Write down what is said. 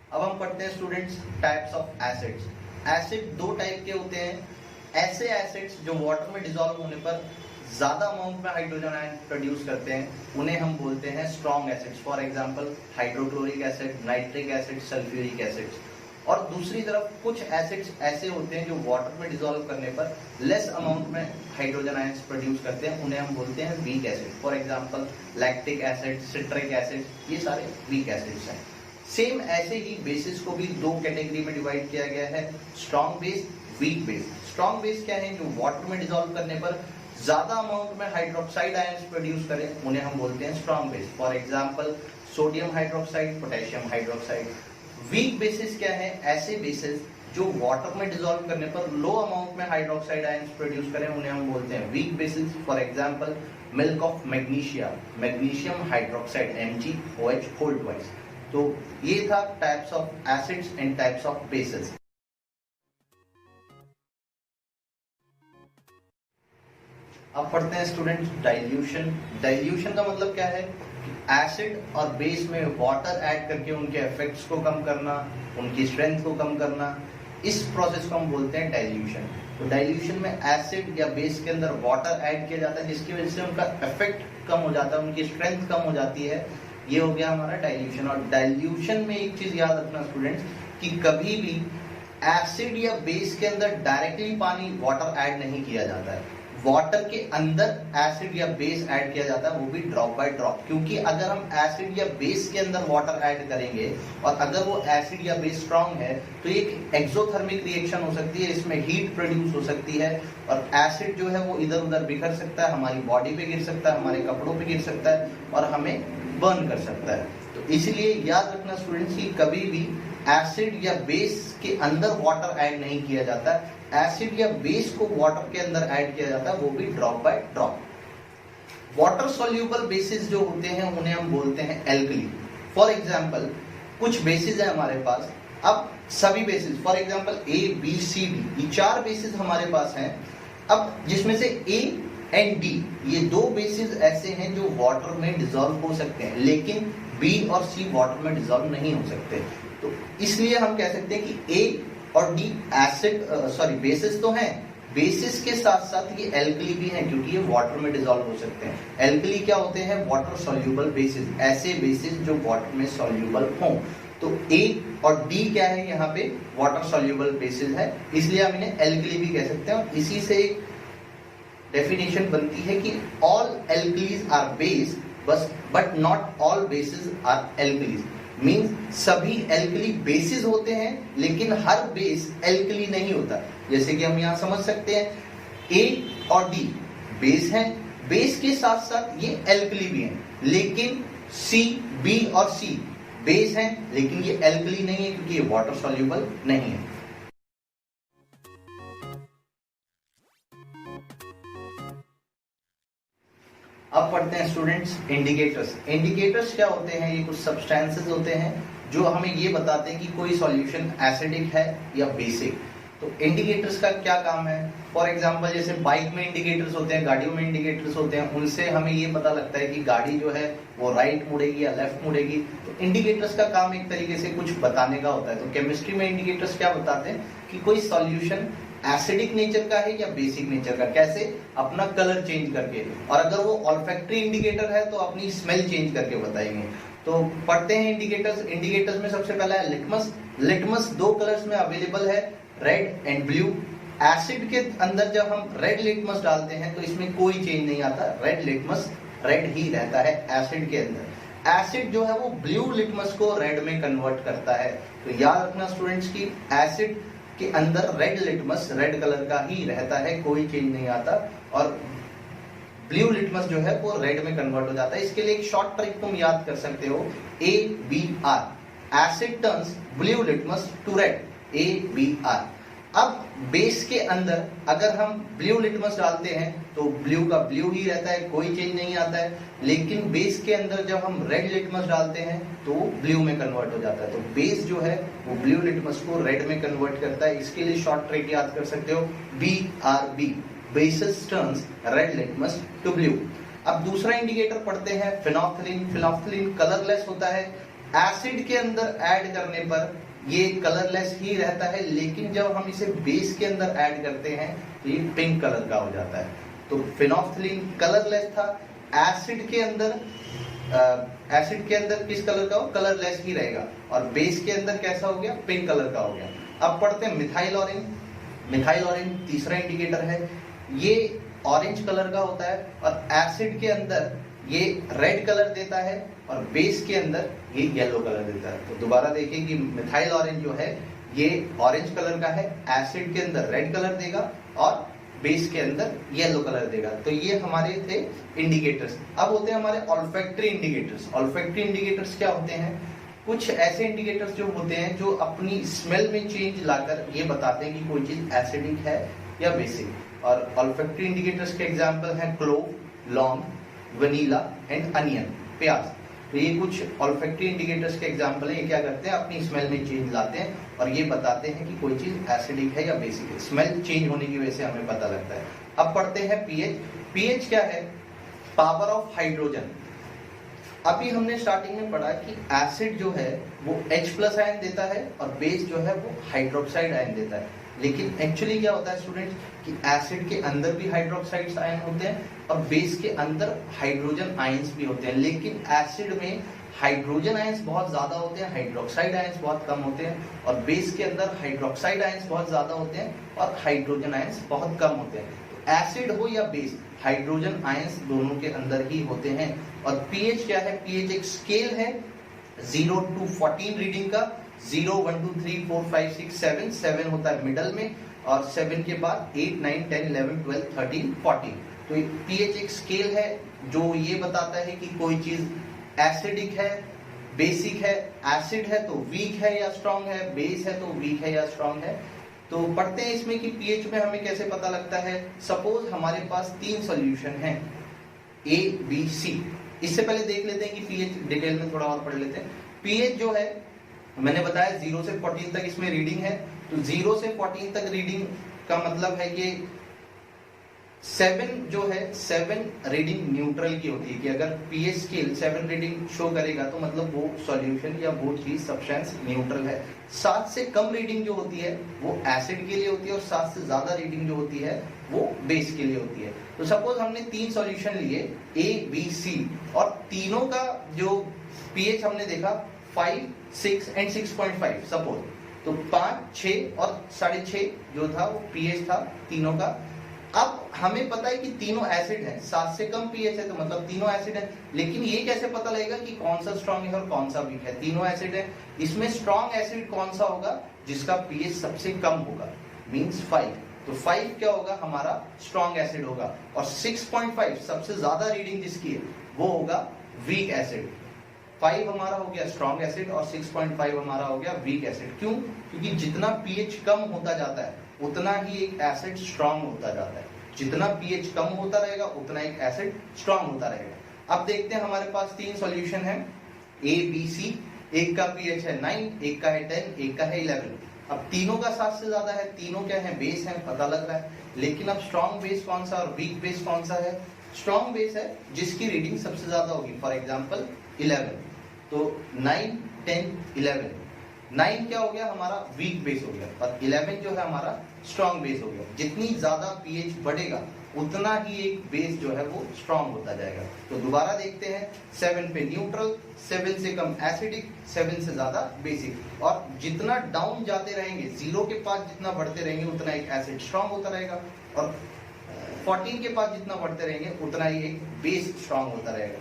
अब हम पढ़ते हैं students types of acids. Acid दो टाइप के होते हैं। ऐसे एसिड्स जो वाटर में डिसॉल्व होने पर ज्यादा अमाउंट में हाइड्रोजन आयन प्रोड्यूस करते हैं, उन्हें हम बोलते हैं strong acids. For example hydrochloric acid, nitric acid, sulphuric acids. और दूसरी तरफ कुछ एसिड्स ऐसे होते हैं जो वाटर में डिसॉल्व करने पर लेस अमाउंट में हाइड्रोजन आयंस प्रोड्यूस करते हैं, उन्हें हम बोलते हैं weak acid. For example lactic acid, citric acid, ये सारे वीक एसिड्स हैं। सेम ऐसे ही बेसिस को भी दो कैटेगरी में डिवाइड किया गया है, strong base, weak base. Strong base क्या है? जो वाटर में डिसॉल्व करने पर ज्यादा अमाउंट में हाइड्रोक्साइड आयंस प्रोड्यूस करें, उन्हें हम बोलते हैं strong base. For example sodium hydroxide, potassium hydroxide. Weak bases क्या है? ऐसे बेसिस जो वाटर में डिसॉल्व करने पर लो अमाउंट में हाइड्रोक्साइड आयंस प्रोड्यूस करें, उन्हें हम बोलते हैं weak bases. For example milk of magnesia, magnesium hydroxide MgOH whole twice. तो ये था types of acids and types of bases. अब पढ़ते हैं स्टूडेंट्स डाइल्यूशन। डाइल्यूशन का मतलब क्या है? एसिड और बेस में वाटर ऐड करके उनके इफेक्ट्स को कम करना, उनकी स्ट्रेंथ को कम करना, इस प्रोसेस को हम बोलते हैं डाइल्यूशन। तो डाइल्यूशन में एसिड या बेस के अंदर वाटर ऐड किया जाता है, जिसकी वजह से उनका इफेक्ट कम हो जाता है, उनकी स्ट्रेंथ कम हो जाती है। ये हो गया हमारा डाइल्यूशन। और डाइल्यूशन में एक चीज याद रखना स्टूडेंट्स कि कभी भी एसिड या बेस के अंदर डायरेक्टली पानी वाटर ऐड नहीं किया जाता है। वाटर के अंदर एसिड या बेस ऐड किया जाता है, वो भी ड्रॉप बाय ड्रॉप। क्योंकि अगर हम एसिड या बेस के अंदर वाटर ऐड करेंगे और अगर वो एसिड या बेस स्ट्रॉन्ग है तो एक एक्सोथर्मिक रिएक्शन हो सकती है, इसमें हीट प्रोड्यूस हो सकती है और एसिड जो है वो इधर उधर बिखर सकता है, हमारी बॉडी पे गिर सकता है, हमारे कपड़ों पे गिर सकता है और हमें बर्न कर सकता है। तो इसलिए याद रखना स्टूडेंट्स कि कभी भी एसिड या बेस के अंदर वाटर ऐड नहीं किया जाता। एसिड या बेस को वाटर के अंदर ऐड किया जाता है, वो भी drop by drop. Water soluble basis जो होते हैं उन्हें हम बोलते हैं एल्कली। फॉर एग्जांपल कुछ बेसिस है हमारे पास। अब सभी बेसिस फॉर एग्जांपल ABCD, ये चार बेसिस हमारे पास हैं। अब जिसमें से A एंड D, ये दो बेसिस ऐसे हैं जो वाटर में डिसॉल्व हो सकते हैं, लेकिन B और C वाटर में डिसॉल्व नहीं हो सकते। तो इसलिए हम कह सकते हैं कि A और D एसिड बेसिस तो हैं, बेसिस के साथ साथ ये एल्कली भी हैं, क्योंकि ये वाटर में डिसॉल्व हो सकते हैं। एल्कली क्या होते हैं? वाटर सॉल्यूबल बेसिस, ऐसे बेसिस जो वाटर में सॉल्यूबल हों। तो A और D क्या है? यहाँ पे वाटर सॉल्यूबल बेसिस है, इसलिए हम इन्हें एल्कली भी कह सकते हैं। और इसी से एक डेफिनेशन बनती है कि all alkalis are base but not all bases are alkalis. Means सभी एल्कली बेसिस होते हैं लेकिन हर बेस एल्कली नहीं होता। जैसे कि हम यहाँ समझ सकते हैं A और D बेस हैं, बेस के साथ साथ ये एल्कली भी हैं, लेकिन C, B और C बेस हैं लेकिन ये एल्कली नहीं है क्योंकि ये वाटर सॉल्यूबल नहीं है। अब पढ़ते हैं स्टूडेंट्स इंडिकेटर्स। इंडिकेटर्स क्या होते हैं? ये कुछ सब्सटेंसेस होते हैं जो हमें ये बताते हैं कि कोई सॉल्यूशन एसिडिक है या बेसिक। तो इंडिकेटर्स का क्या काम है? फॉर एग्जांपल जैसे बाइक में इंडिकेटर्स होते हैं, गाड़ियों में इंडिकेटर्स होते हैं, उनसे हमें ये पता लगता है कि गाड़ी जो है वो राइट मुड़ेगी या लेफ्ट मुड़ेगी। तो इंडिकेटर्स का काम एक तरीके से कुछ बताने का होता है। तो केमिस्ट्री में इंडिकेटर्स क्या बताते हैं कि कोई सॉल्यूशन एसिडिक नेचर का है या बेसिक नेचर का। कैसे? अपना कलर चेंज करके, और अगर वो ऑल्फैक्टरी इंडिकेटर है तो अपनी स्मेल चेंज करके बताएंगे। तो पढ़ते हैं इंडिकेटर्स। इंडिकेटर्स में सबसे पहला है लिटमस। लिटमस दो कलर्स में अवेलेबल है, रेड एंड ब्लू। एसिड के अंदर जब हम रेड लिटमस डालते हैं तो इसमें कोई चेंज नहीं आता, रेड लिटमस रेड ही रहता है एसिड के अंदर। एसिड जो है वो ब्लू लिटमस को रेड में कन्वर्ट करता है। तो याद रखना स्टूडेंट्स की एसिड के अंदर रेड लिटमस रेड कलर का ही रहता है, कोई चेंज नहीं आता, और ब्लू लिटमस जो है वो रेड में कन्वर्ट हो जाता है। इसके लिए एक शॉर्ट ट्रिक तुम याद कर सकते हो, ABR, acid turns blue litmus to red, ABR। अब बेस के अंदर अगर हम ब्लू लिटमस डालते हैं तो ब्लू का ब्लू ही रहता है, कोई चेंज नहीं आता है। लेकिन बेस के अंदर जब हम रेड लिटमस डालते हैं तो वो ब्लू में कन्वर्ट हो जाता है। तो बेस जो है वो ब्लू लिटमस को रेड में कन्वर्ट करता है। इसके लिए शॉर्ट ट्रिक याद कर सकते हो, BRB, bases turns red litmus to blue. अब दूसरा इंडिकेटर पढ़ते हैं फिनोल्फ्थालीन। फिनोल्फ्थालीन कलरलेस होता है, एसिड के अंदर ऐड करने पर ये कलरलेस ही रहता है, लेकिन जब हम इसे बेस के अंदर ऐड करते हैं तो ये पिंक कलर का हो जाता है। तो फिनोल्फ्थालीन कलरलेस था, एसिड के अंदर किस कलर का हो, कलरलेस ही रहेगा, और बेस के अंदर कैसा हो गया, पिंक कलर का हो गया। अब पढ़ते हैं मिथाइल ऑरेंज। मिथाइल ऑरेंज तीसरा इंडिकेटर है, ये ऑरेंज कलर का होता है और एसिड के अंदर ये रेड कलर देता है और बेस के अंदर ये येलो कलर देता है। तो दोबारा देखिए कि मिथाइल ऑरेंज जो है ये ऑरेंज कलर का है, एसिड के अंदर रेड कलर देगा और बेस के अंदर येलो कलर देगा। तो ये हमारे थे इंडिकेटर्स। अब होते हैं हमारे ऑल्फैक्टरी इंडिकेटर्स। ऑल्फैक्टरी इंडिकेटर्स क्या होते हैं, कुछ ऐसे इंडिकेटर्स जो होते हैं जो अपनी स्मेल में चेंज लाकर ये बताते हैं कि कोई चीज एसिडिक है या बेसिक। और ऑल्फैक्टरी इंडिकेटर्स के एग्जांपल हैं क्लोव, लौंग, वनीला एंड अनियन, प्याज। तो ये कुछ ऑल्फैक्टरी इंडिकेटर्स के एग्जांपल है। ये क्या करते हैं, अपनी स्मेल में चेंज लाते हैं और ये बताते हैं कि कोई चीज एसिडिक है या बेसिक है। स्मेल चेंज होने की वजह से हमें पता लगता है। अब पढ़ते हैं पीएच। पीएच क्या है, पावर ऑफ हाइड्रोजन। अभी हमने स्टार्टिंग में पढ़ा कि एसिड जो है वो H+ आयन देता है और बेस जो है वो हाइड्रोक्साइड आयन देता है। लेकिन एक्चुअली क्या होता है स्टूडेंट्स कि एसिड के अंदर भी हाइड्रोक्साइड आयन होते हैं और बेस के अंदर हाइड्रोजन आयंस भी होते हैं। लेकिन एसिड में हाइड्रोजन आयंस बहुत ज्यादा होते हैं, हाइड्रोक्साइड आयंस बहुत कम होते हैं, और बेस के अंदर हाइड्रोक्साइड आयंस बहुत ज्यादा होते हैं और हाइड्रोजन आयंस बहुत कम होते हैं। तो एसिड हो या बेस, हाइड्रोजन आयंस दोनों के अंदर ही होते हैं। और पीएच क्या है, पीएच एक स्केल है 0 to 14 रीडिंग का। 0, 1, 2, 3, 4, 5, 6, 7, 7 होता है मिडल में, और 7 के बाद 8, 9, 10, 11, 12, 13, 14। तो पीएच एक स्केल है जो ये बताता है कि कोई चीज एसिडिक है, बेसिक है। एसिड है तो वीक है या स्ट्रांग है, बेस है तो वीक है या स्ट्रांग है। तो पढ़ते हैं इसमें कि पीएच में हमें कैसे पता लगता है। सपोज हमारे पास 3 सॉल्यूशन हैं A, B, C। इससे पहले देख लेते हैं कि पीएच डिटेल में थोड़ा और पढ़ लेते हैं। पीएच जो है मैंने बताया 0 से 14 तक इसमें रीडिंग है। तो 0 से 14 तक रीडिंग का मतलब है कि 7 जो है 7 रीडिंग न्यूट्रल की होती है, कि अगर पीएच स्केल 7 रीडिंग शो करेगा तो मतलब वो सॉल्यूशन या वो चीज सब्सटेंस न्यूट्रल है। 7 से कम रीडिंग जो होती है वो एसिड के लिए होती है और 7 से ज्यादा रीडिंग जो होती है वो बेस के लिए होती है। तो सपोज हमने 3 सॉल्यूशन लिए A, B, C और तीनों का जो पीएच हमने देखा 5, 6 एंड 6.5 सपोज। तो 5, 6 और 6.5 जो था वो पीएच था तीनों का। अब हमें पता है कि तीनों एसिड हैं, 7 से कम पीएच है तो मतलब तीनों एसिड है। लेकिन ये कैसे पता लगेगा कि कौन सा स्ट्रांग है और कौन सा वीक है। तीनों एसिड है, इसमें स्ट्रांग एसिड कौन सा होगा, जिसका पीएच सबसे कम होगा, मींस 5। तो 5 क्या होगा, हमारा स्ट्रांग एसिड होगा। और 6.5 सबसे ज्यादा रीडिंग जिसकी है वो होगा वीक एसिड। 5 हमारा हो गया स्ट्रांग एसिड और 6.5 हमारा हो गया वीक एसिड। क्यों? क्योंकि जितना पीएच कम होता जाता है उतना ही एक एसिड स्ट्रांग होता जाता है। जितना पीएच कम होता रहेगा उतना एक एसिड स्ट्रांग होता रहेगा। अब देखते हैं हमारे पास 3 सॉल्यूशन है A, B, C। एक का पीएच है 9, एक का है 10, एक का है 11। अब तीनों का 7 से ज्यादा है, तीनों क्या है, बेस है, पता लग रहा है। लेकिन अब स्ट्रांग बेस कौन सा और वीक बेस कौन सा है। स्ट्रांग बेस है जिसकी रीडिंग सबसे ज्यादा होगी, फॉर एग्जाम्पल 11। तो 9, 10, 11। 9 क्या हो गया, हमारा वीक बेस हो गया, और 11 जो है हमारा स्ट्रांग बेस हो गया। जितनी ज्यादा पीएच बढ़ेगा उतना ही एक बेस जो है वो स्ट्रांग होता जाएगा। तो दोबारा देखते हैं, 7 पे न्यूट्रल, 7 से कम एसिडिक, 7 से ज्यादा बेसिक। और जितना डाउन जाते रहेंगे, 0 के पास जितना बढ़ते रहेंगे उतना एक एसिड स्ट्रांग होता रहेगा, और 14 के पास जितना बढ़ते रहेंगे उतना ही एक बेस स्ट्रांग होता रहेगा।